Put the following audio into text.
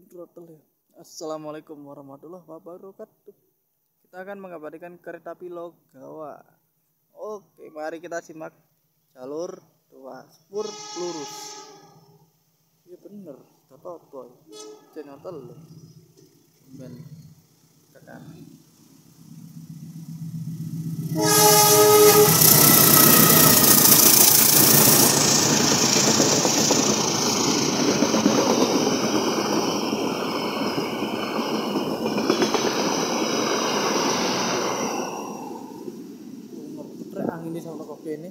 Throttle ya. Assalamualaikum warahmatullahi wabarakatuh. Kita akan mengabadikan kereta api Logawa. Oke, mari kita simak jalur 2 spur lurus. Iya bener, apa-apa. Channel telu. Ben tekan. Angin ini sama kopi ini